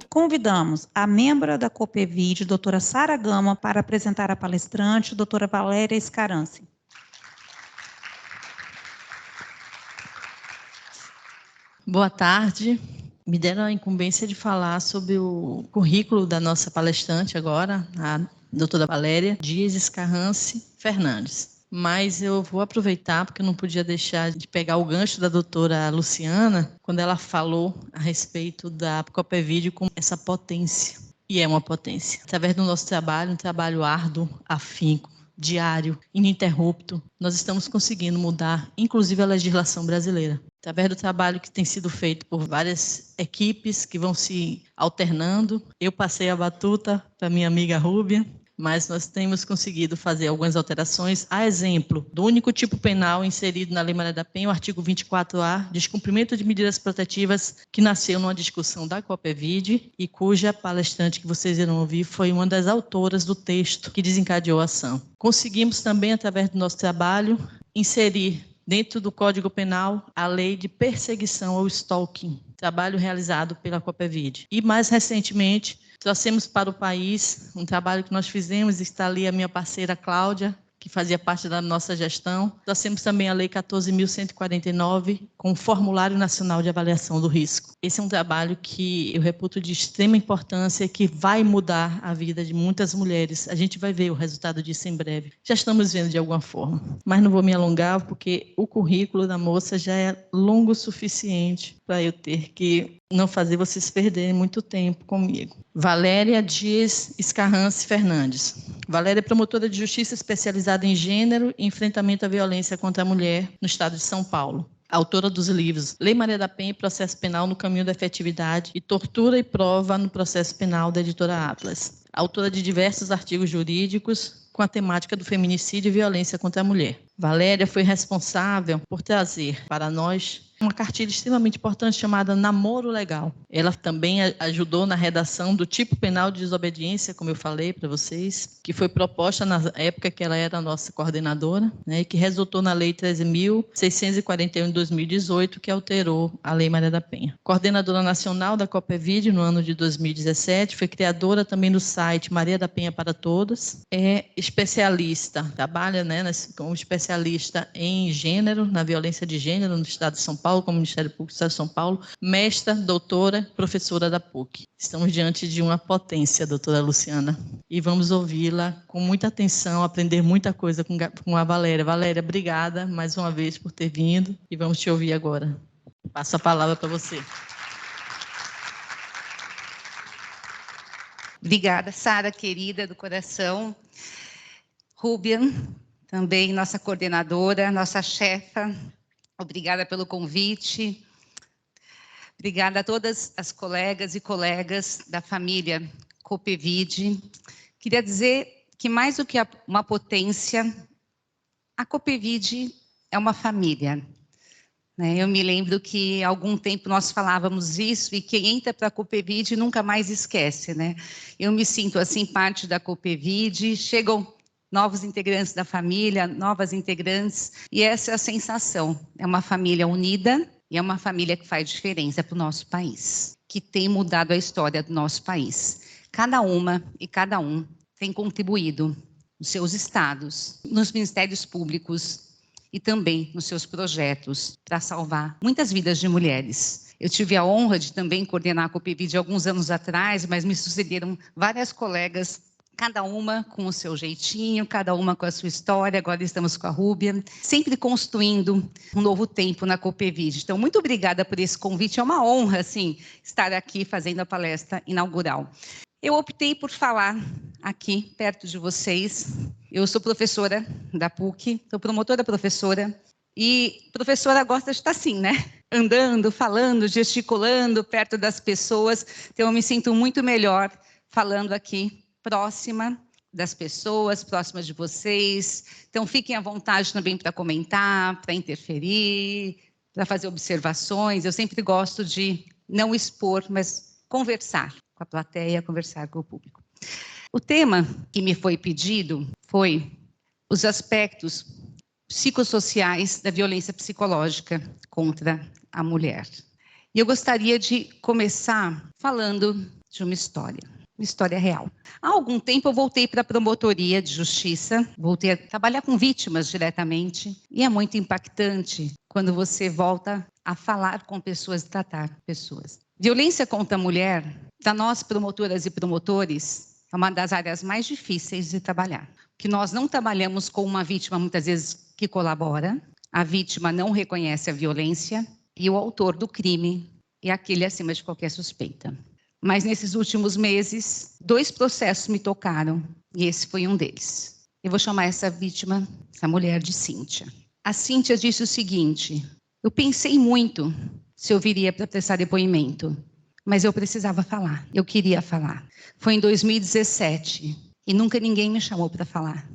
Convidamos a membra da COPEVID, doutora Sara Gama, para apresentar a palestrante, doutora Valéria Scaranci. Boa tarde. Me deram a incumbência de falar sobre o currículo da nossa palestrante agora, a doutora Valéria Dias Scaranci Fernandes. Mas eu vou aproveitar, porque eu não podia deixar de pegar o gancho da doutora Luciana, quando ela falou a respeito da COPEVID com essa potência. E é uma potência. Através do nosso trabalho, um trabalho árduo, afinco, diário, ininterrupto, nós estamos conseguindo mudar, inclusive a legislação brasileira. Através do trabalho que tem sido feito por várias equipes que vão se alternando, eu passei a batuta para minha amiga Rúbia, mas nós temos conseguido fazer algumas alterações, a exemplo do único tipo penal inserido na Lei Maria da Penha, o artigo 24A, descumprimento de medidas protetivas, que nasceu numa discussão da COPEVID e cuja palestrante que vocês irão ouvir foi uma das autoras do texto que desencadeou a ação. Conseguimos também, através do nosso trabalho, inserir dentro do Código Penal a lei de perseguição ao stalking, trabalho realizado pela COPEVID. E mais recentemente, trouxemos para o país um trabalho que nós fizemos, está ali a minha parceira Cláudia, que fazia parte da nossa gestão. Trouxemos também a Lei 14.149, com o Formulário Nacional de Avaliação do Risco. Esse é um trabalho que eu reputo de extrema importância, que vai mudar a vida de muitas mulheres. A gente vai ver o resultado disso em breve. Já estamos vendo de alguma forma. Mas não vou me alongar, porque o currículo da moça já é longo o suficiente para eu ter que não fazer vocês perderem muito tempo comigo. Valéria Dias Scaranci Fernandes. Valéria é promotora de justiça especializada em gênero e enfrentamento à violência contra a mulher no estado de São Paulo. Autora dos livros Lei Maria da Penha e Processo Penal no Caminho da Efetividade e Tortura e Prova no Processo Penal, da editora Atlas. Autora de diversos artigos jurídicos com a temática do feminicídio e violência contra a mulher. Valéria foi responsável por trazer para nós uma cartilha extremamente importante chamada Namoro Legal. Ela também ajudou na redação do tipo penal de desobediência, como eu falei para vocês, que foi proposta na época que ela era a nossa coordenadora, né, e que resultou na Lei 13.641 de 2018, que alterou a Lei Maria da Penha. Coordenadora nacional da COPEVID no ano de 2017, foi criadora também do site Maria da Penha para Todas, é especialista, trabalha, né, como especialista em gênero, na violência de gênero no estado de São Paulo, como Ministério Público do Estado de São Paulo, mestra, doutora, professora da PUC. Estamos diante de uma potência, doutora Luciana, e vamos ouvi-la com muita atenção, aprender muita coisa com a Valéria. Valéria, obrigada mais uma vez por ter vindo e vamos te ouvir agora. Passo a palavra para você. Obrigada, Sara, querida do coração. Rúbia, também nossa coordenadora, nossa chefa, obrigada pelo convite. Obrigada a todas as colegas e colegas da família COPEVID. Queria dizer que, mais do que uma potência, a COPEVID é uma família. Eu me lembro que há algum tempo nós falávamos isso, e quem entra para a COPEVID nunca mais esquece, né? Eu me sinto assim, parte da COPEVID, chegam novos integrantes da família, novas integrantes, e essa é a sensação. É uma família unida e é uma família que faz diferença para o nosso país, que tem mudado a história do nosso país. Cada uma e cada um tem contribuído nos seus estados, nos ministérios públicos e também nos seus projetos para salvar muitas vidas de mulheres. Eu tive a honra de também coordenar a COPEVID alguns anos atrás, mas me sucederam várias colegas, cada uma com o seu jeitinho, cada uma com a sua história. Agora estamos com a Rúbia, sempre construindo um novo tempo na COPEVID. Então, muito obrigada por esse convite. É uma honra, assim, estar aqui fazendo a palestra inaugural. Eu optei por falar aqui, perto de vocês. Eu sou professora da PUC, sou promotora professora, e professora gosta de estar assim, né? Andando, falando, gesticulando perto das pessoas. Então, eu me sinto muito melhor falando aqui, próxima das pessoas, próxima de vocês. Então, fiquem à vontade também para comentar, para interferir, para fazer observações. Eu sempre gosto de não expor, mas conversar com a plateia, conversar com o público. O tema que me foi pedido foi os aspectos psicossociais da violência psicológica contra a mulher. E eu gostaria de começar falando de uma história real. Há algum tempo eu voltei para a promotoria de justiça, voltei a trabalhar com vítimas diretamente, e é muito impactante quando você volta a falar com pessoas, tratar pessoas. Violência contra a mulher, para nós promotoras e promotores, é uma das áreas mais difíceis de trabalhar. Que nós não trabalhamos com uma vítima, muitas vezes, que colabora, a vítima não reconhece a violência e o autor do crime é aquele acima de qualquer suspeita. Mas nesses últimos meses, 2 processos me tocaram e esse foi um deles. Eu vou chamar essa vítima, essa mulher, de Cíntia. A Cíntia disse o seguinte: eu pensei muito se eu viria para prestar depoimento, mas eu precisava falar, eu queria falar. Foi em 2017 e nunca ninguém me chamou para falar.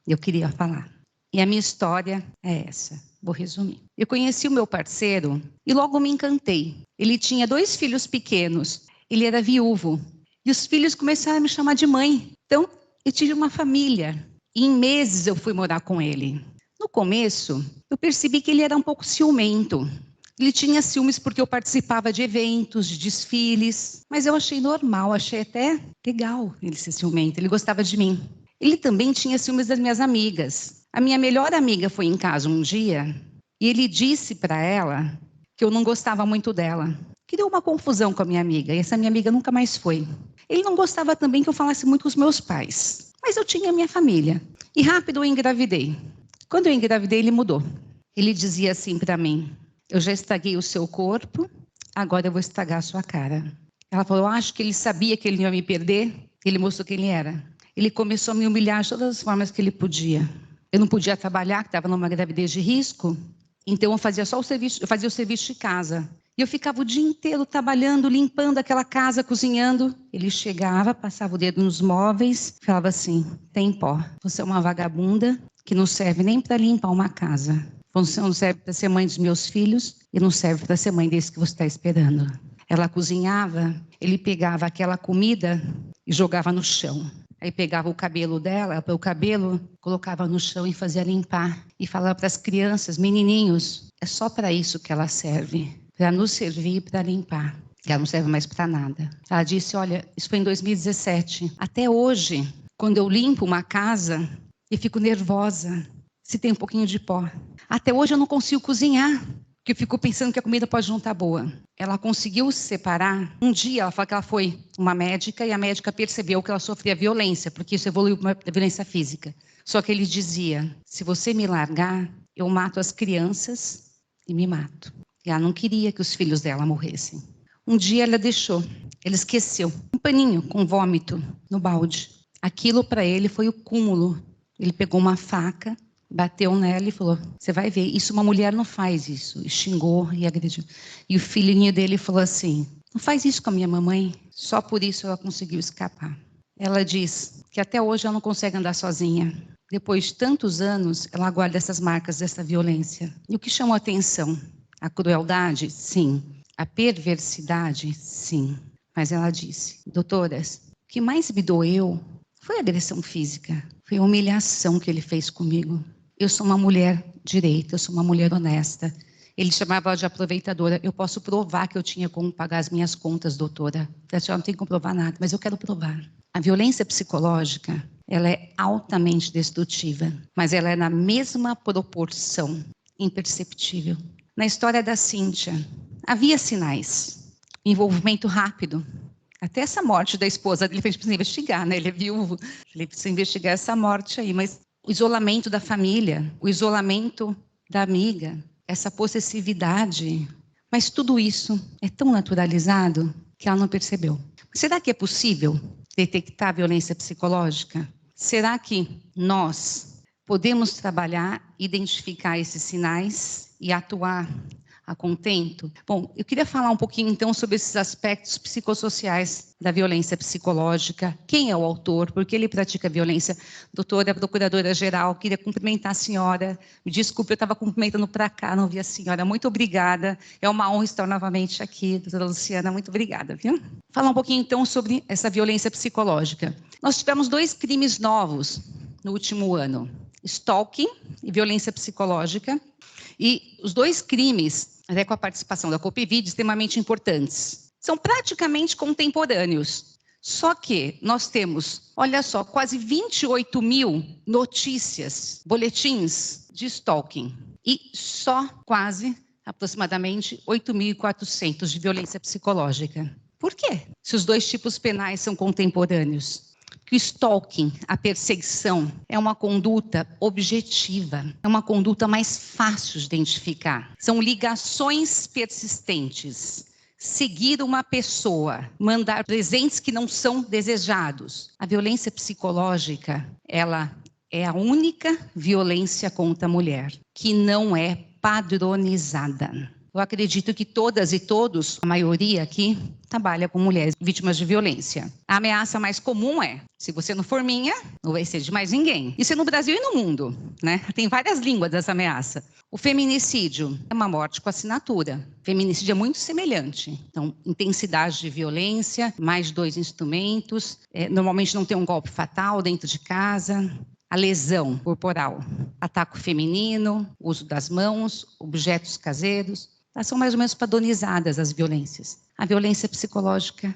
Eu queria falar. E a minha história é essa. Vou resumir. Eu conheci o meu parceiro e logo me encantei. Ele tinha 2 filhos pequenos. Ele era viúvo. E os filhos começaram a me chamar de mãe. Então, eu tive uma família. E em meses eu fui morar com ele. No começo, eu percebi que ele era um pouco ciumento. Ele tinha ciúmes porque eu participava de eventos, de desfiles. Mas eu achei normal, achei até legal ele ser ciumento. Ele gostava de mim. Ele também tinha ciúmes das minhas amigas. A minha melhor amiga foi em casa um dia e ele disse para ela que eu não gostava muito dela. Criou uma confusão com a minha amiga e essa minha amiga nunca mais foi. Ele não gostava também que eu falasse muito com os meus pais. Mas eu tinha a minha família. E rápido eu engravidei. Quando eu engravidei, ele mudou. Ele dizia assim para mim: eu já estraguei o seu corpo, agora eu vou estragar a sua cara. Ela falou: eu acho que ele sabia que ele não ia me perder. Ele mostrou quem ele era. Ele começou a me humilhar de todas as formas que ele podia. Eu não podia trabalhar, que estava numa gravidez de risco, então eu fazia só o serviço, eu fazia o serviço de casa. E eu ficava o dia inteiro trabalhando, limpando aquela casa, cozinhando. Ele chegava, passava o dedo nos móveis, falava assim: tem pó, você é uma vagabunda que não serve nem para limpar uma casa. Você não serve para ser mãe dos meus filhos e não serve para ser mãe desse que você está esperando. Ela cozinhava, ele pegava aquela comida e jogava no chão. Aí pegava o cabelo dela, o cabelo, colocava no chão e fazia limpar. E falava para as crianças: menininhos, é só para isso que ela serve. Para nos servir e para limpar. Ela não serve mais para nada. Ela disse: olha, isso foi em 2017. Até hoje, quando eu limpo uma casa, eu fico nervosa se tem um pouquinho de pó. Até hoje eu não consigo cozinhar, porque eu fico pensando que a comida pode não estar boa. Ela conseguiu se separar. Um dia ela falou que ela foi uma médica e a médica percebeu que ela sofria violência, porque isso evoluiu para uma violência física. Só que ele dizia: se você me largar, eu mato as crianças e me mato. E ela não queria que os filhos dela morressem. Um dia ela deixou, ele esqueceu, um paninho com vômito no balde. Aquilo para ele foi o cúmulo. Ele pegou uma faca, bateu nela e falou: você vai ver, isso uma mulher não faz isso. E xingou e agrediu. E o filhinho dele falou assim: não faz isso com a minha mamãe. Só por isso ela conseguiu escapar. Ela diz que até hoje ela não consegue andar sozinha. Depois de tantos anos, ela guarda essas marcas dessa violência. E o que chamou a atenção? A crueldade? Sim. A perversidade? Sim. Mas ela disse: doutoras, o que mais me doeu foi a agressão física. Foi a humilhação que ele fez comigo. Eu sou uma mulher direita, eu sou uma mulher honesta. Ele chamava ela de aproveitadora. Eu posso provar que eu tinha como pagar as minhas contas, doutora. A senhora não tem como provar nada, mas eu quero provar. A violência psicológica, ela é altamente destrutiva, mas ela é na mesma proporção imperceptível. Na história da Cíntia, havia sinais. Envolvimento rápido. Até essa morte da esposa dele, ele precisa investigar, né? Ele é viúvo. Ele precisa investigar essa morte aí. Mas o isolamento da família, o isolamento da amiga, essa possessividade. Mas tudo isso é tão naturalizado que ela não percebeu. Será que é possível detectar a violência psicológica? Será que nós podemos trabalhar, identificar esses sinais e atuar a contento? Bom, eu queria falar um pouquinho, então, sobre esses aspectos psicossociais da violência psicológica. Quem é o autor? Por que ele pratica violência? Doutora Procuradora-Geral, queria cumprimentar a senhora. Me desculpe, eu estava cumprimentando para cá, não vi a senhora. Muito obrigada. É uma honra estar novamente aqui, doutora Luciana. Muito obrigada, viu? Falar um pouquinho, então, sobre essa violência psicológica. Nós tivemos 2 crimes novos no último ano. Stalking e violência psicológica. E os 2 crimes, até com a participação da Copevide, extremamente importantes. São praticamente contemporâneos. Só que nós temos, olha só, quase 28 mil notícias, boletins de stalking. E só quase, aproximadamente, 8.400 de violência psicológica. Por quê? Se os 2 tipos penais são contemporâneos. Que o stalking, a perseguição, é uma conduta objetiva, é uma conduta mais fácil de identificar. São ligações persistentes. Seguir uma pessoa, mandar presentes que não são desejados. A violência psicológica, ela é a única violência contra a mulher que não é padronizada. Eu acredito que todas e todos, a maioria aqui, trabalha com mulheres vítimas de violência. A ameaça mais comum é, se você não for minha, não vai ser de mais ninguém. Isso é no Brasil e no mundo, né? Tem várias línguas dessa ameaça. O feminicídio é uma morte com assinatura. O feminicídio é muito semelhante. Então, intensidade de violência, mais 2 instrumentos. Normalmente não tem um golpe fatal dentro de casa. A lesão corporal, ataque feminino, uso das mãos, objetos caseiros. Elas são mais ou menos padronizadas as violências. A violência psicológica,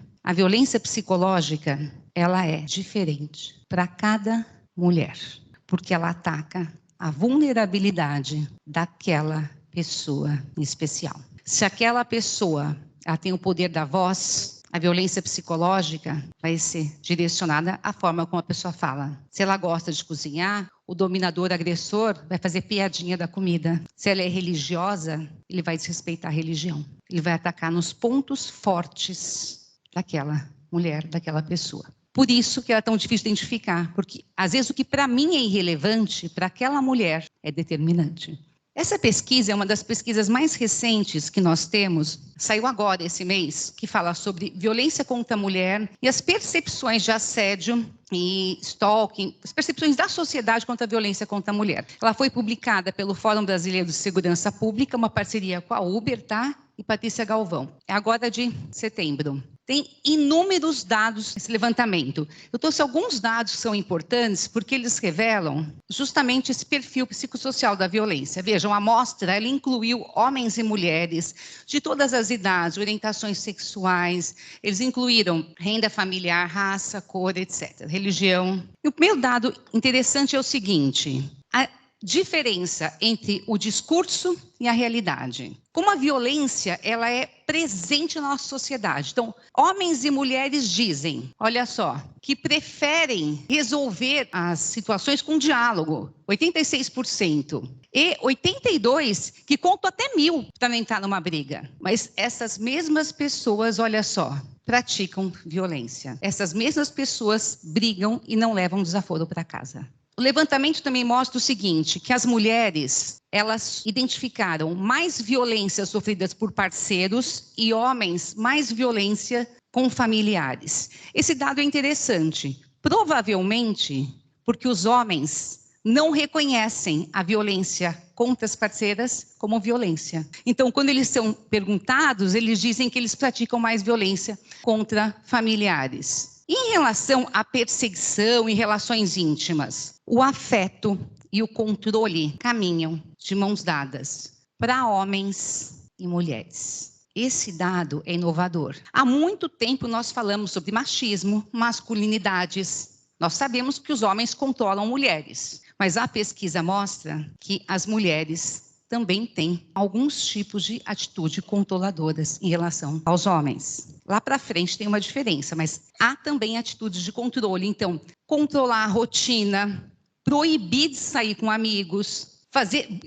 ela é diferente para cada mulher, porque ela ataca a vulnerabilidade daquela pessoa em especial. Se aquela pessoa ela tem o poder da voz, a violência psicológica vai ser direcionada à forma como a pessoa fala. Se ela gosta de cozinhar, o dominador agressor vai fazer piadinha da comida. Se ela é religiosa, ele vai desrespeitar a religião. Ele vai atacar nos pontos fortes daquela mulher, daquela pessoa. Por isso que ela é tão difícil de identificar, porque às vezes o que para mim é irrelevante, para aquela mulher é determinante. Essa pesquisa é uma das pesquisas mais recentes que nós temos, saiu agora esse mês, que fala sobre violência contra a mulher e as percepções de assédio e stalking, as percepções da sociedade contra a violência contra a mulher. Ela foi publicada pelo Fórum Brasileiro de Segurança Pública, uma parceria com a Uber, tá? E Patrícia Galvão. É agora de setembro. Tem inúmeros dados nesse levantamento. Eu trouxe alguns dados que são importantes porque eles revelam justamente esse perfil psicossocial da violência. Vejam, a amostra ela incluiu homens e mulheres de todas as idades, orientações sexuais, eles incluíram renda familiar, raça, cor, etc., religião. E o primeiro dado interessante é o seguinte: a diferença entre o discurso e a realidade. Como a violência ela é presente na nossa sociedade. Então, homens e mulheres dizem, olha só, que preferem resolver as situações com diálogo, 86%. E 82% que contam até 1.000 para não entrar numa briga. Mas essas mesmas pessoas, olha só, praticam violência. Essas mesmas pessoas brigam e não levam desaforo para casa. O levantamento também mostra o seguinte, que as mulheres, elas identificaram mais violências sofridas por parceiros e homens mais violência com familiares. Esse dado é interessante, provavelmente porque os homens não reconhecem a violência contra as parceiras como violência. Então, quando eles são perguntados, eles dizem que eles praticam mais violência contra familiares. Em relação à perseguição em relações íntimas, o afeto e o controle caminham de mãos dadas para homens e mulheres. Esse dado é inovador. Há muito tempo nós falamos sobre machismo, masculinidades. Nós sabemos que os homens controlam mulheres, mas a pesquisa mostra que as mulheres também têm alguns tipos de atitude controladoras em relação aos homens. Lá para frente tem uma diferença, mas há também atitudes de controle. Então, controlar a rotina, proibir de sair com amigos,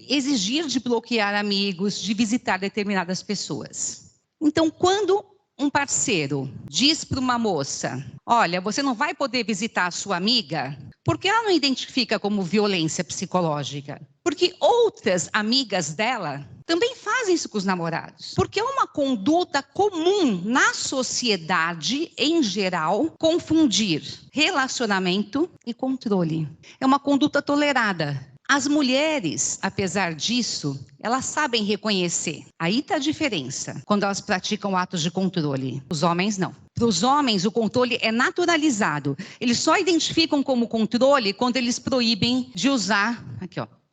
exigir de bloquear amigos, de visitar determinadas pessoas. Então, quando um parceiro diz para uma moça, olha, você não vai poder visitar a sua amiga, Por que ela não identifica como violência psicológica? Porque outras amigas dela também fazem isso com os namorados. Porque é uma conduta comum na sociedade, em geral, confundir relacionamento e controle. É uma conduta tolerada. As mulheres, apesar disso, elas sabem reconhecer. Aí está a diferença, quando elas praticam atos de controle. Os homens não. Para os homens, o controle é naturalizado. Eles só identificam como controle quando eles proíbem de usar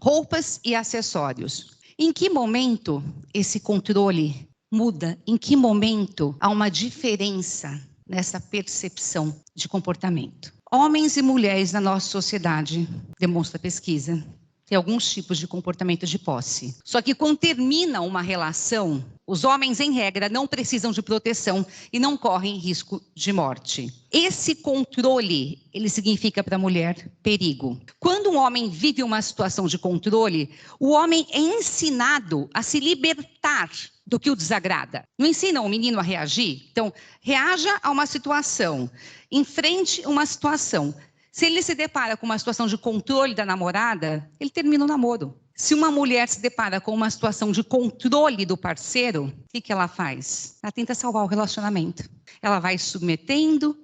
roupas e acessórios. Em que momento esse controle muda? Em que momento há uma diferença nessa percepção de comportamento? Homens e mulheres na nossa sociedade, demonstra a pesquisa, tem alguns tipos de comportamento de posse. Só que quando termina uma relação, os homens, em regra, não precisam de proteção e não correm risco de morte. Esse controle, ele significa para a mulher perigo. Quando um homem vive uma situação de controle, o homem é ensinado a se libertar do que o desagrada. Não ensina o menino a reagir? Então, reaja a uma situação, enfrente uma situação. Se ele se depara com uma situação de controle da namorada, ele termina o namoro. Se uma mulher se depara com uma situação de controle do parceiro, o que ela faz? Ela tenta salvar o relacionamento. Ela vai se submetendo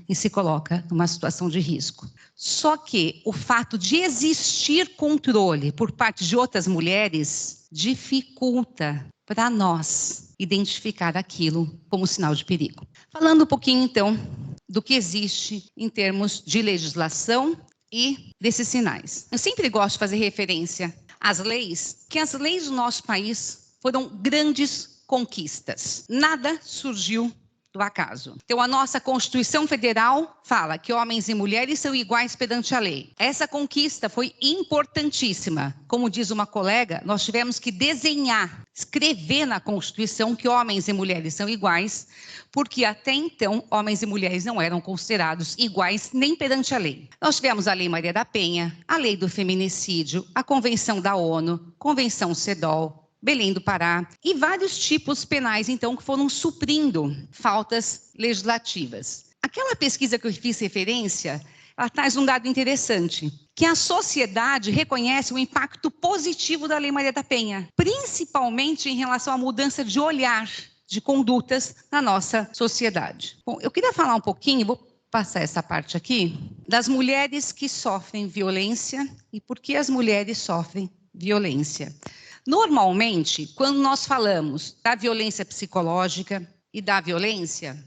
e se coloca numa situação de risco. Só que o fato de existir controle por parte de outras mulheres dificulta para nós identificar aquilo como sinal de perigo. Falando um pouquinho, então, do que existe em termos de legislação e desses sinais. Eu sempre gosto de fazer referência às leis, que as leis do nosso país foram grandes conquistas. Nada surgiu do acaso. Então, a nossa Constituição Federal fala que homens e mulheres são iguais perante a lei. Essa conquista foi importantíssima. Como diz uma colega, nós tivemos que desenhar, escrever na Constituição que homens e mulheres são iguais, porque até então, homens e mulheres não eram considerados iguais nem perante a lei. Nós tivemos a Lei Maria da Penha, a Lei do Feminicídio, a Convenção da ONU, Convenção CEDAW, Belém do Pará, e vários tipos penais, então, que foram suprindo faltas legislativas. Aquela pesquisa que eu fiz referência, ela traz um dado interessante, que a sociedade reconhece o impacto positivo da Lei Maria da Penha, principalmente em relação à mudança de olhar, de condutas na nossa sociedade. Bom, eu queria falar um pouquinho, vou passar essa parte aqui, das mulheres que sofrem violência e por que as mulheres sofrem violência. Normalmente, quando nós falamos da violência psicológica e da violência,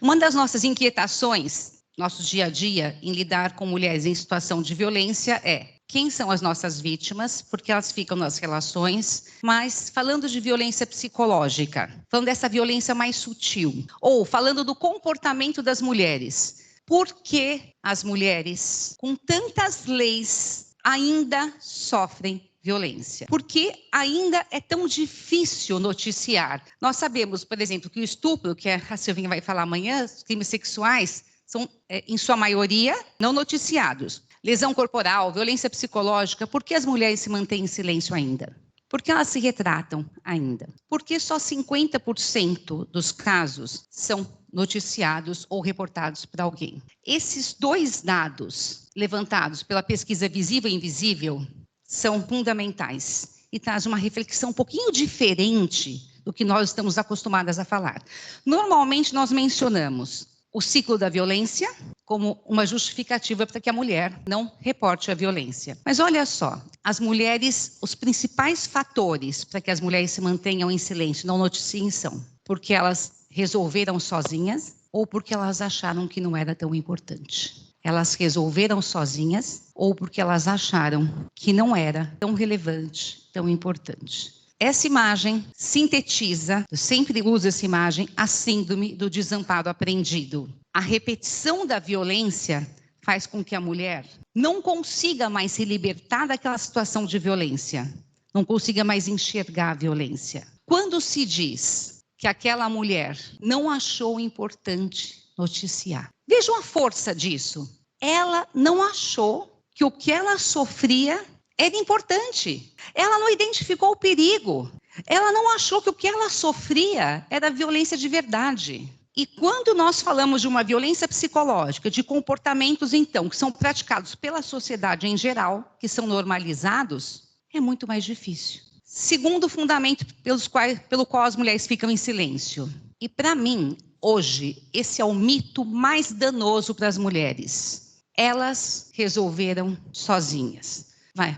uma das nossas inquietações, nosso dia a dia, em lidar com mulheres em situação de violência é: quem são as nossas vítimas, porque elas ficam nas relações, mas falando de violência psicológica, falando dessa violência mais sutil, ou falando do comportamento das mulheres, por que as mulheres, com tantas leis, ainda sofrem violência? Por que ainda é tão difícil noticiar? Nós sabemos, por exemplo, que o estupro, que a Silvinha vai falar amanhã, os crimes sexuais, são, em sua maioria, não noticiados. Lesão corporal, violência psicológica, por que as mulheres se mantêm em silêncio ainda? Por que elas se retratam ainda? Por que só 50% dos casos são noticiados ou reportados por alguém? Esses dois dados levantados pela pesquisa Visível e Invisível são fundamentais e traz uma reflexão um pouquinho diferente do que nós estamos acostumadas a falar. Normalmente nós mencionamos o ciclo da violência como uma justificativa para que a mulher não reporte a violência. Mas olha só, as mulheres, os principais fatores para que as mulheres se mantenham em silêncio, não noticiem, são porque elas resolveram sozinhas ou porque elas acharam que não era tão importante. Elas resolveram sozinhas ou porque elas acharam que não era tão relevante, tão importante. Essa imagem sintetiza, eu sempre uso essa imagem, a síndrome do desamparo aprendido. A repetição da violência faz com que a mulher não consiga mais se libertar daquela situação de violência, não consiga mais enxergar a violência. Quando se diz que aquela mulher não achou importante noticiar, vejam a força disso. Ela não achou que o que ela sofria era importante. Ela não identificou o perigo. Ela não achou que o que ela sofria era violência de verdade. E quando nós falamos de uma violência psicológica, de comportamentos, então, que são praticados pela sociedade em geral, que são normalizados, é muito mais difícil. Segundo fundamento pelo qual as mulheres ficam em silêncio. E para mim, hoje, esse é o mito mais danoso para as mulheres. Elas resolveram sozinhas.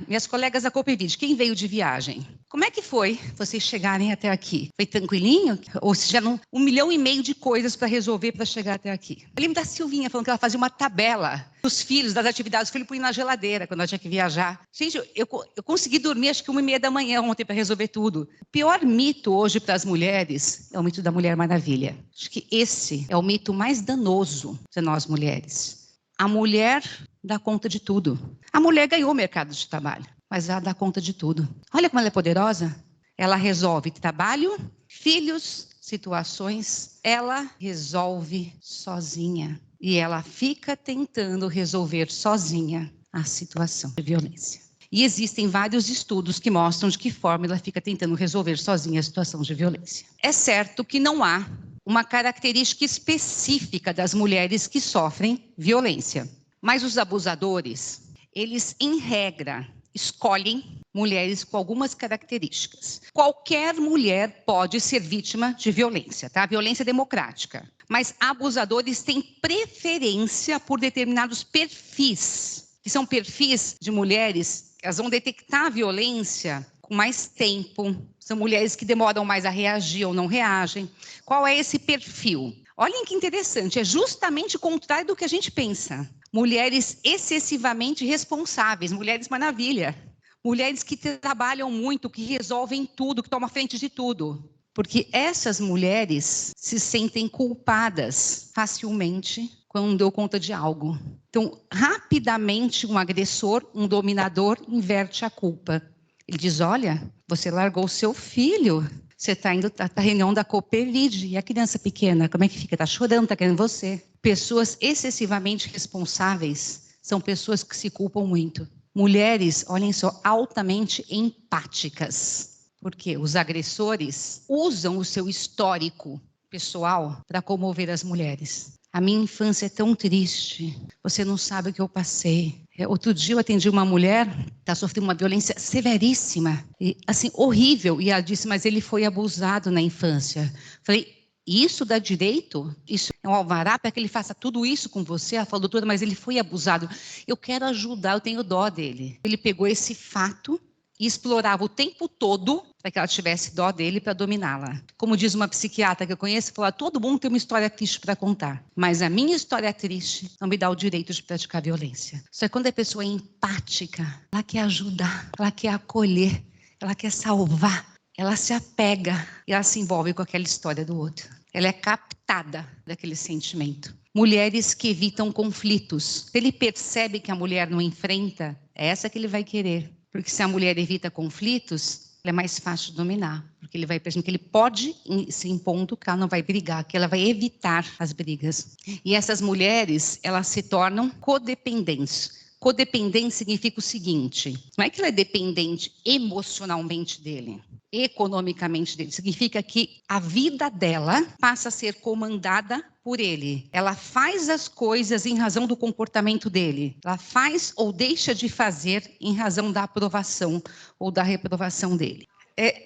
Minhas colegas da Copevide, quem veio de viagem? Como é que foi vocês chegarem até aqui? Foi tranquilinho? Ou seja, 1,5 milhão de coisas para resolver para chegar até aqui? Eu lembro da Silvinha falando que ela fazia uma tabela dos filhos, das atividades, o filho punha na geladeira quando ela tinha que viajar. Gente, eu consegui dormir acho que 1h30 da manhã ontem para resolver tudo. O pior mito hoje para as mulheres é o mito da Mulher Maravilha. Acho que esse é o mito mais danoso para nós mulheres. A mulher dá conta de tudo. A mulher ganhou o mercado de trabalho, mas ela dá conta de tudo. Olha como ela é poderosa. Ela resolve trabalho, filhos, situações. Ela resolve sozinha. E ela fica tentando resolver sozinha a situação de violência. E existem vários estudos que mostram de que forma ela fica tentando resolver sozinha a situação de violência. É certo que não há uma característica específica das mulheres que sofrem violência. Mas os abusadores, eles, em regra, escolhem mulheres com algumas características. Qualquer mulher pode ser vítima de violência, tá? Violência democrática. Mas abusadores têm preferência por determinados perfis, que são perfis de mulheres, elas vão detectar a violência com mais tempo. São mulheres que demoram mais a reagir ou não reagem. Qual é esse perfil? Olhem que interessante, é justamente o contrário do que a gente pensa. Mulheres excessivamente responsáveis, mulheres maravilha. Mulheres que trabalham muito, que resolvem tudo, que tomam a frente de tudo. Porque essas mulheres se sentem culpadas facilmente quando deu conta de algo. Então, rapidamente, um agressor, um dominador, inverte a culpa. Ele diz, olha, você largou o seu filho, você está indo para a reunião da Copevide, e a criança pequena, como é que fica? Está chorando, está querendo você. Pessoas excessivamente responsáveis são pessoas que se culpam muito. Mulheres, olhem só, altamente empáticas. Porque os agressores usam o seu histórico pessoal para comover as mulheres. A minha infância é tão triste, você não sabe o que eu passei. Outro dia eu atendi uma mulher que está sofrendo uma violência severíssima, e, assim, horrível, e ela disse, mas ele foi abusado na infância. Falei, isso dá direito? Isso é um alvará para que ele faça tudo isso com você? Ela falou, doutora, mas ele foi abusado. Eu quero ajudar, eu tenho dó dele. Ele pegou esse fato e explorava o tempo todo para que ela tivesse dó dele para dominá-la. Como diz uma psiquiatra que eu conheço, fala, todo mundo tem uma história triste para contar, mas a minha história triste não me dá o direito de praticar violência. Só que quando a pessoa é empática, ela quer ajudar, ela quer acolher, ela quer salvar, ela se apega e ela se envolve com aquela história do outro. Ela é captada daquele sentimento. Mulheres que evitam conflitos. Se ele percebe que a mulher não enfrenta, é essa que ele vai querer. Porque se a mulher evita conflitos, ela é mais fácil de dominar. Porque ele vai perceber que ele pode se impondo, que ela não vai brigar, que ela vai evitar as brigas. E essas mulheres, elas se tornam codependentes. Codependente significa o seguinte, não é que ela é dependente emocionalmente dele, economicamente dele. Significa que a vida dela passa a ser comandada por ele. Ela faz as coisas em razão do comportamento dele. Ela faz ou deixa de fazer em razão da aprovação ou da reprovação dele.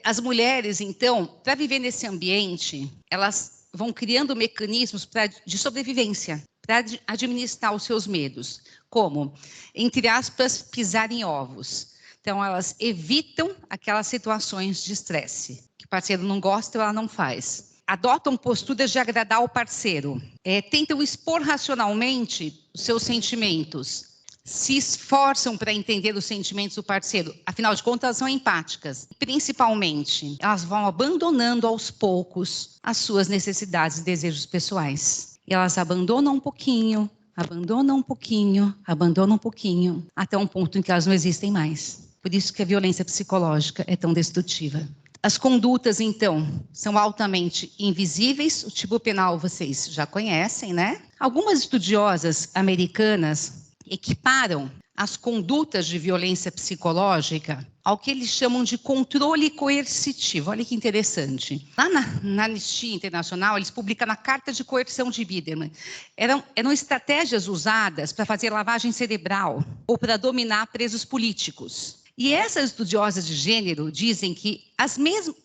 As mulheres, então, para viver nesse ambiente, elas vão criando mecanismos de sobrevivência, para administrar os seus medos. Como? Entre aspas, pisar em ovos. Então, elas evitam aquelas situações de estresse. Que o parceiro não gosta, ela não faz. Adotam posturas de agradar o parceiro. Tentam expor racionalmente os seus sentimentos. Se esforçam para entender os sentimentos do parceiro. Afinal de contas, elas são empáticas. Principalmente, elas vão abandonando aos poucos as suas necessidades e desejos pessoais. E elas abandonam um pouquinho, abandonam um pouquinho, abandonam um pouquinho, até um ponto em que elas não existem mais. Por isso que a violência psicológica é tão destrutiva. As condutas, então, são altamente invisíveis. O tipo penal vocês já conhecem, né? Algumas estudiosas americanas equiparam as condutas de violência psicológica ao que eles chamam de controle coercitivo. Olha que interessante. Lá na Anistia Internacional, eles publicam a Carta de Coerção de Biederman. Eram estratégias usadas para fazer lavagem cerebral ou para dominar presos políticos. E essas estudiosas de gênero dizem que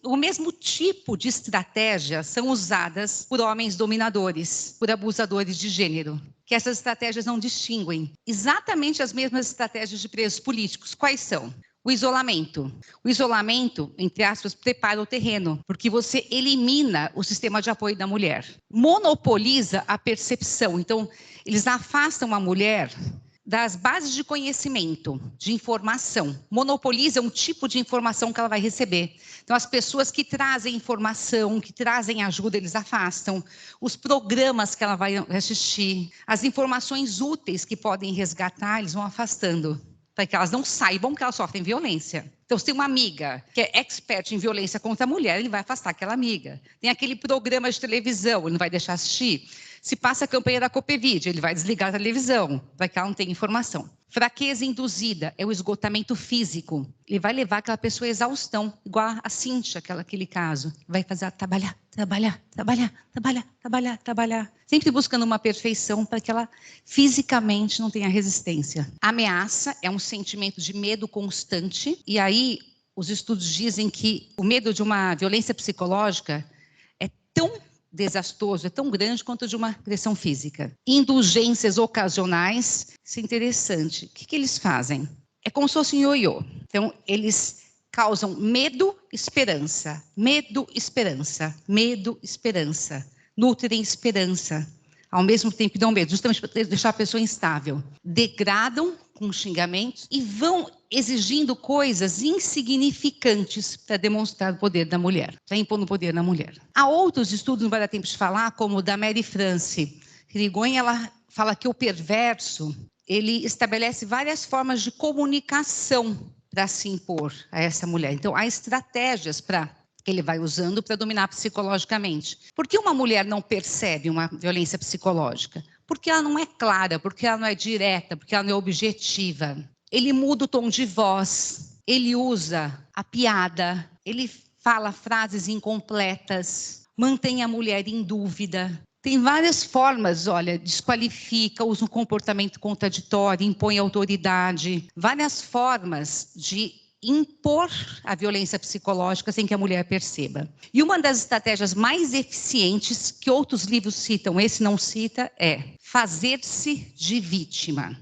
o mesmo tipo de estratégias são usadas por homens dominadores, por abusadores de gênero, que essas estratégias não distinguem. Exatamente as mesmas estratégias de presos políticos. Quais são? O isolamento. O isolamento, entre aspas, prepara o terreno, porque você elimina o sistema de apoio da mulher. Monopoliza a percepção. Então, eles afastam a mulher das bases de conhecimento, de informação. Monopoliza um tipo de informação que ela vai receber. Então, as pessoas que trazem informação, que trazem ajuda, eles afastam. Os programas que ela vai assistir, as informações úteis que podem resgatar, eles vão afastando, para que elas não saibam que elas sofrem violência. Então, se tem uma amiga que é expert em violência contra a mulher, ele vai afastar aquela amiga. Tem aquele programa de televisão, ele não vai deixar assistir. Se passa a campanha da Copevide, ele vai desligar a televisão, para que ela não tenha informação. Fraqueza induzida é o esgotamento físico. Ele vai levar aquela pessoa à exaustão, igual a Cíntia, aquele caso. Vai fazer ela trabalhar. Sempre buscando uma perfeição para que ela fisicamente não tenha resistência. Ameaça é um sentimento de medo constante. E aí, os estudos dizem que o medo de uma violência psicológica é tão desastroso, é tão grande quanto de uma agressão física. Indulgências ocasionais, isso é interessante. O que eles fazem? É como se fosse um ioiô. Então, eles causam medo, esperança, medo, esperança, medo, esperança, nutrem esperança, ao mesmo tempo que dão medo, justamente para deixar a pessoa instável. Degradam com xingamentos e vão exigindo coisas insignificantes para demonstrar o poder da mulher, para impor o poder na mulher. Há outros estudos, não vai dar tempo de falar, como o da Mary France Irigoyen. Ela fala que o perverso, ele estabelece várias formas de comunicação para se impor a essa mulher. Então, há estratégias que ele vai usando para dominar psicologicamente. Por que uma mulher não percebe uma violência psicológica? Porque ela não é clara, porque ela não é direta, porque ela não é objetiva. Ele muda o tom de voz, ele usa a piada, ele fala frases incompletas, mantém a mulher em dúvida. Tem várias formas, olha, desqualifica, usa um comportamento contraditório, impõe autoridade, várias formas de impor a violência psicológica sem que a mulher perceba. E uma das estratégias mais eficientes que outros livros citam, esse não cita, é fazer-se de vítima.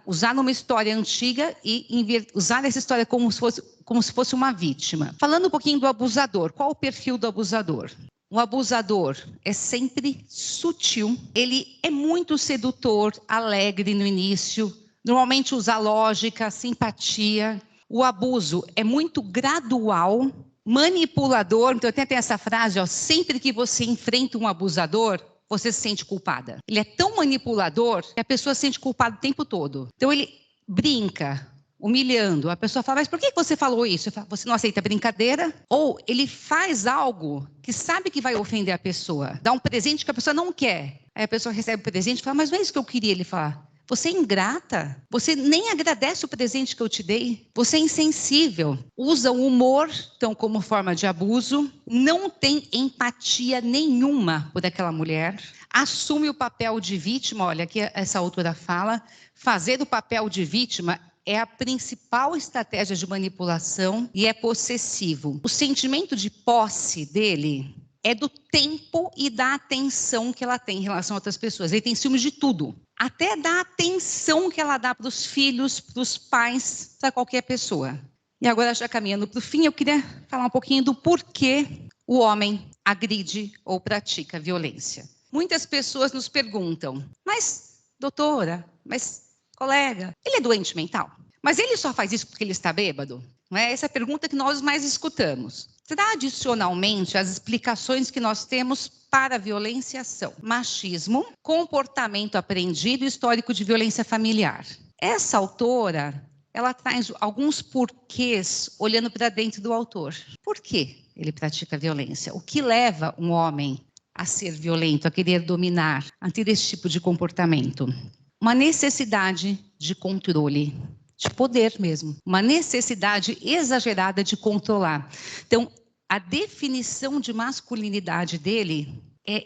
Usar uma história antiga e usar essa história como se fosse uma vítima. Falando um pouquinho do abusador, qual o perfil do abusador? O abusador é sempre sutil, ele é muito sedutor, alegre no início, normalmente usa lógica, simpatia. O abuso é muito gradual, manipulador. Então, até tem essa frase, ó, sempre que você enfrenta um abusador, você se sente culpada. Ele é tão manipulador que a pessoa se sente culpada o tempo todo. Então, ele brinca, humilhando. A pessoa fala, mas por que você falou isso? Eu falo, você não aceita brincadeira? Ou ele faz algo que sabe que vai ofender a pessoa. Dá um presente que a pessoa não quer. Aí a pessoa recebe o presente e fala, mas não é isso que eu queria. Ele fala, você é ingrata, você nem agradece o presente que eu te dei, você é insensível, usa o humor, então, como forma de abuso, não tem empatia nenhuma por aquela mulher, assume o papel de vítima. Olha, aqui essa autora fala, fazer o papel de vítima é a principal estratégia de manipulação e é possessivo. O sentimento de posse dele é do tempo e da atenção que ela tem em relação a outras pessoas. Ele tem ciúmes de tudo. Até da atenção que ela dá para os filhos, para os pais, para qualquer pessoa. E agora, já caminhando para o fim, eu queria falar um pouquinho do porquê o homem agride ou pratica violência. Muitas pessoas nos perguntam, mas, doutora, mas, colega, ele é doente mental? Mas ele só faz isso porque ele está bêbado? Não é essa a pergunta que nós mais escutamos. Tradicionalmente, as explicações que nós temos para a violência são machismo, comportamento aprendido e histórico de violência familiar. Essa autora, ela traz alguns porquês olhando para dentro do autor. Por que ele pratica violência? O que leva um homem a ser violento, a querer dominar, a ter esse tipo de comportamento? uma necessidade de controle, de poder mesmo, uma necessidade exagerada de controlar. Então, a definição de masculinidade dele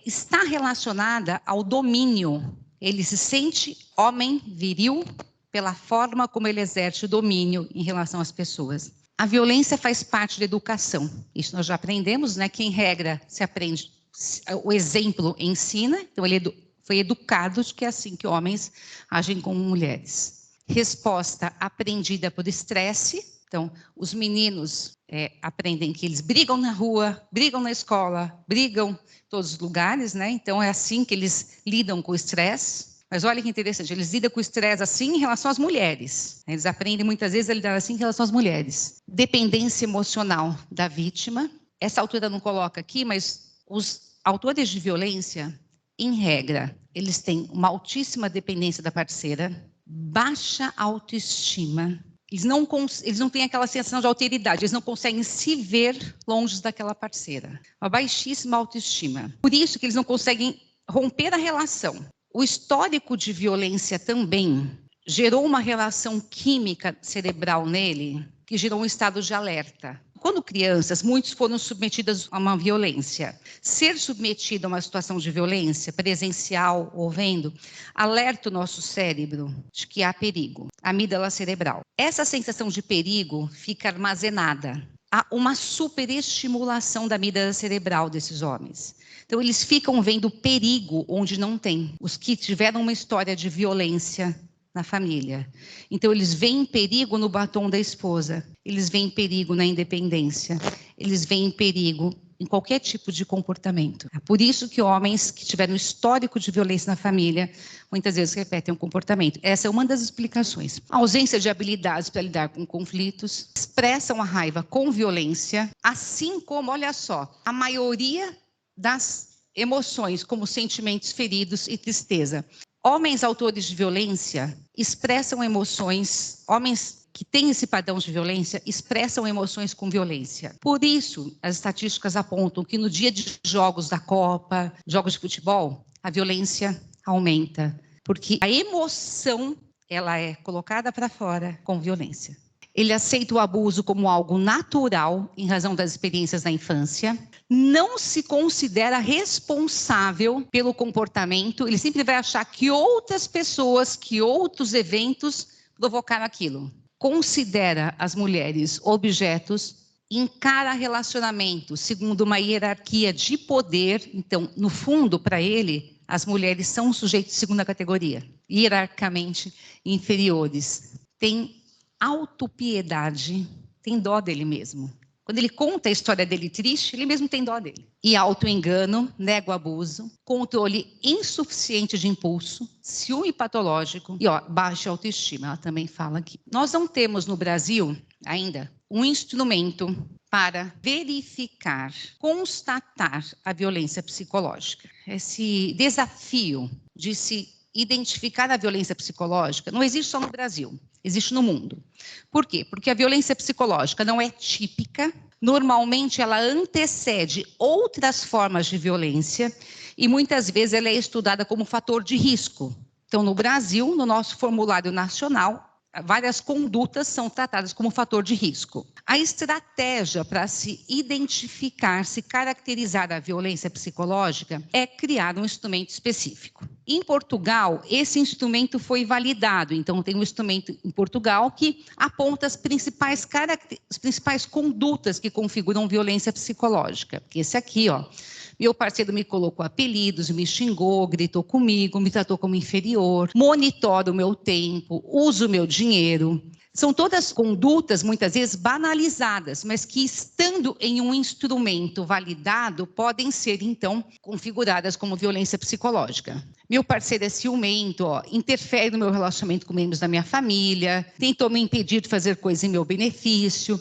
está relacionada ao domínio. Ele se sente homem viril pela forma como ele exerce o domínio em relação às pessoas. A violência faz parte da educação. Isso nós já aprendemos, né? Que em regra se aprende, o exemplo ensina, então ele foi educado de que é assim que homens agem com mulheres. Resposta aprendida por estresse. Então, os meninos aprendem que eles brigam na rua, brigam na escola, brigam em todos os lugares, né? Então, é assim que eles lidam com o estresse. Mas olha que interessante, eles lidam com o estresse assim em relação às mulheres. Eles aprendem muitas vezes a lidar assim em relação às mulheres. Dependência emocional da vítima. Essa autora não coloca aqui, mas os autores de violência, em regra, eles têm uma altíssima dependência da parceira, baixa autoestima. Eles não têm aquela sensação de alteridade, eles não conseguem se ver longe daquela parceira. Uma baixíssima autoestima. Por isso que eles não conseguem romper a relação. O histórico de violência também gerou uma relação química cerebral nele, que gerou um estado de alerta. Quando crianças, muitos foram submetidos a uma violência. Ser submetido a uma situação de violência, presencial ou vendo, alerta o nosso cérebro de que há perigo, a amígdala cerebral. Essa sensação de perigo fica armazenada. Há uma superestimulação da amígdala cerebral desses homens. Então, eles ficam vendo perigo onde não tem. Os que tiveram uma história de violência na família. Então, eles veem perigo no batom da esposa, eles veem perigo na independência, eles veem perigo em qualquer tipo de comportamento. É por isso que homens que tiveram histórico de violência na família, muitas vezes repetem o comportamento. Essa é uma das explicações. A ausência de habilidades para lidar com conflitos, expressam a raiva com violência, assim como, olha só, a maioria das emoções, como sentimentos feridos e tristeza. Homens autores de violência expressam emoções, homens que têm esse padrão de violência expressam emoções com violência. Por isso, as estatísticas apontam que no dia de jogos da Copa, jogos de futebol, a violência aumenta, porque a emoção ela é colocada para fora com violência. Ele aceita o abuso como algo natural em razão das experiências da infância. Não se considera responsável pelo comportamento. Ele sempre vai achar que outras pessoas, que outros eventos provocaram aquilo. Considera as mulheres objetos, encara relacionamento segundo uma hierarquia de poder. Então, no fundo, para ele, as mulheres são sujeitos de segunda categoria, hierarquicamente inferiores. Tem autopiedade, tem dó dele mesmo. Quando ele conta a história dele triste, ele mesmo tem dó dele. E autoengano, nega o abuso, controle insuficiente de impulso, ciúme patológico e baixa autoestima. Ela também fala aqui. Nós não temos no Brasil ainda um instrumento para verificar, constatar a violência psicológica. Esse desafio de se identificar a violência psicológica não existe só no Brasil. Existe no mundo. Por quê? Porque a violência psicológica não é típica, normalmente ela antecede outras formas de violência e muitas vezes ela é estudada como fator de risco. Então, no Brasil, no nosso formulário nacional, várias condutas são tratadas como fator de risco. A estratégia para se identificar, se caracterizar a violência psicológica é criar um instrumento específico. Em Portugal, esse instrumento foi validado. Então, tem um instrumento em Portugal que aponta as principais condutas que configuram violência psicológica. Esse aqui, meu parceiro me colocou apelidos, me xingou, gritou comigo, me tratou como inferior, monitora o meu tempo, usa o meu dinheiro. São todas condutas, muitas vezes, banalizadas, mas que, estando em um instrumento validado, podem ser, então, configuradas como violência psicológica. Meu parceiro é ciumento, interfere no meu relacionamento com membros da minha família, tentou me impedir de fazer coisas em meu benefício,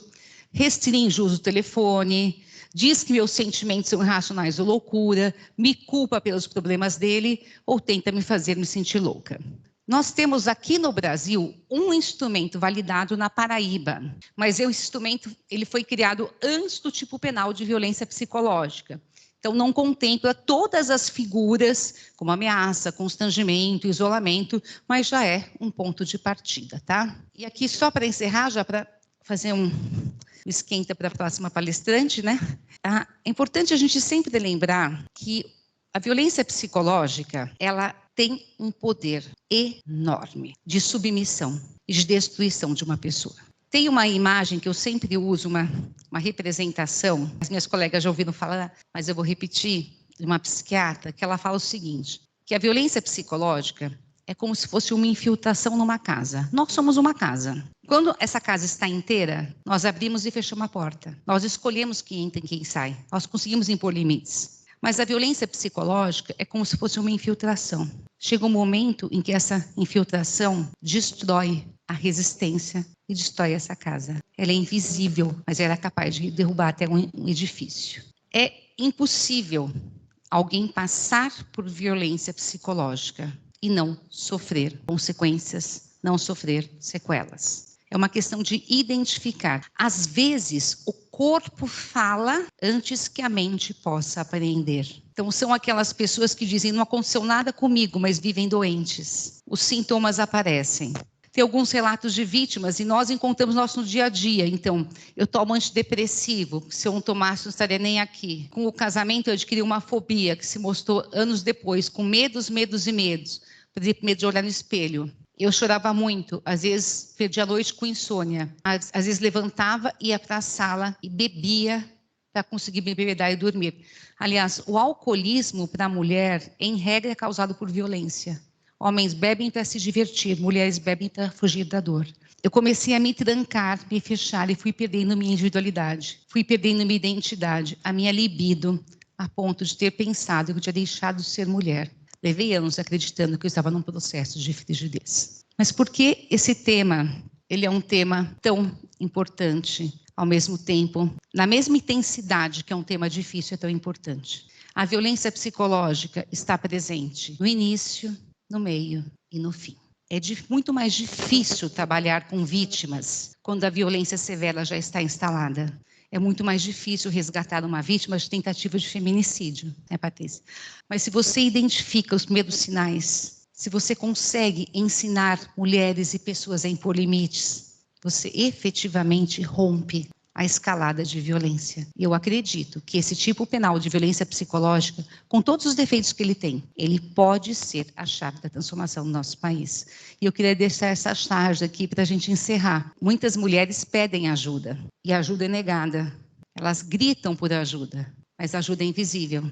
restringe o uso do telefone, diz que meus sentimentos são irracionais ou loucura, me culpa pelos problemas dele ou tenta me fazer me sentir louca. Nós temos aqui no Brasil um instrumento validado na Paraíba, mas esse instrumento ele foi criado antes do tipo penal de violência psicológica, Então, não contempla todas as figuras, como ameaça, constrangimento, isolamento, mas já é um ponto de partida, tá? E aqui, só para encerrar, já para fazer um esquenta para a próxima palestrante, né? É importante a gente sempre lembrar que a violência psicológica, ela tem um poder enorme de submissão e de destruição de uma pessoa. Tem uma imagem que eu sempre uso, uma representação, as minhas colegas já ouviram falar, mas eu vou repetir, de uma psiquiatra, que ela fala o seguinte, que a violência psicológica é como se fosse uma infiltração numa casa. Nós somos uma casa. Quando essa casa está inteira, nós abrimos e fechamos a porta. Nós escolhemos quem entra e quem sai. Nós conseguimos impor limites. Mas a violência psicológica é como se fosse uma infiltração. Chega um momento em que essa infiltração destrói a resistência e destrói essa casa. Ela é invisível, mas ela é capaz de derrubar até um edifício. É impossível alguém passar por violência psicológica e não sofrer consequências, não sofrer sequelas. É uma questão de identificar. Às vezes, o corpo fala antes que a mente possa apreender. Então, são aquelas pessoas que dizem, não aconteceu nada comigo, mas vivem doentes. Os sintomas aparecem. Tem alguns relatos de vítimas e nós encontramos no dia a dia. Então, eu tomo antidepressivo, se eu não tomasse, não estaria nem aqui. Com o casamento, eu adquiri uma fobia que se mostrou anos depois, com medos. Por exemplo, medo de olhar no espelho. Eu chorava muito, às vezes perdia a noite com insônia. Às vezes levantava, ia para a sala e bebia para conseguir me embebedar e dormir. Aliás, o alcoolismo para a mulher, em regra, é causado por violência. Homens bebem para se divertir, mulheres bebem para fugir da dor. Eu comecei a me trancar, me fechar e fui perdendo minha individualidade. Fui perdendo minha identidade, a minha libido, a ponto de ter pensado que eu tinha deixado de ser mulher. Levei anos acreditando que eu estava num processo de frigidez. Mas por que esse tema? Ele é um tema tão importante, ao mesmo tempo, na mesma intensidade que é um tema difícil, é tão importante. A violência psicológica está presente no início, no meio e no fim. É muito mais difícil trabalhar com vítimas quando a violência severa já está instalada. É muito mais difícil resgatar uma vítima de tentativa de feminicídio, né, Patrícia? Mas se você identifica os primeiros sinais, se você consegue ensinar mulheres e pessoas a impor limites, você efetivamente rompe a escalada de violência. E eu acredito que esse tipo penal de violência psicológica, com todos os defeitos que ele tem, ele pode ser a chave da transformação do nosso país. E eu queria deixar essa charge aqui para a gente encerrar. Muitas mulheres pedem ajuda, e a ajuda é negada. Elas gritam por ajuda, mas a ajuda é invisível.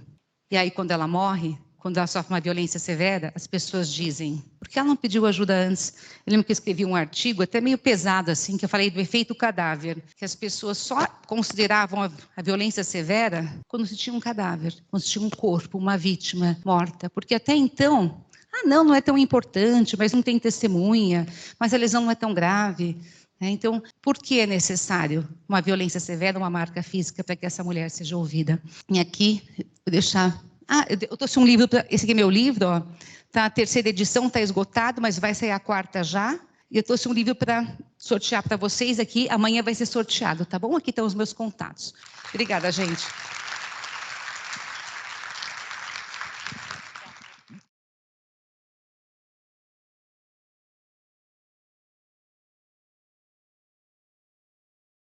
E aí, quando ela morre, quando ela sofre uma violência severa, as pessoas dizem, por que ela não pediu ajuda antes? Eu lembro que eu escrevi um artigo, até meio pesado assim, que eu falei do efeito cadáver, que as pessoas só consideravam a violência severa quando se tinha um cadáver, quando se tinha um corpo, uma vítima morta, porque até então, não é tão importante, mas não tem testemunha, mas a lesão não é tão grave. Então, por que é necessário uma violência severa, uma marca física, para que essa mulher seja ouvida? E aqui, vou deixar... eu trouxe um livro, esse aqui é meu livro, ó. Tá, a 3ª edição está esgotado, mas vai sair a 4ª já. E eu trouxe um livro para sortear para vocês aqui. Amanhã vai ser sorteado, tá bom? Aqui estão os meus contatos. Obrigada, gente.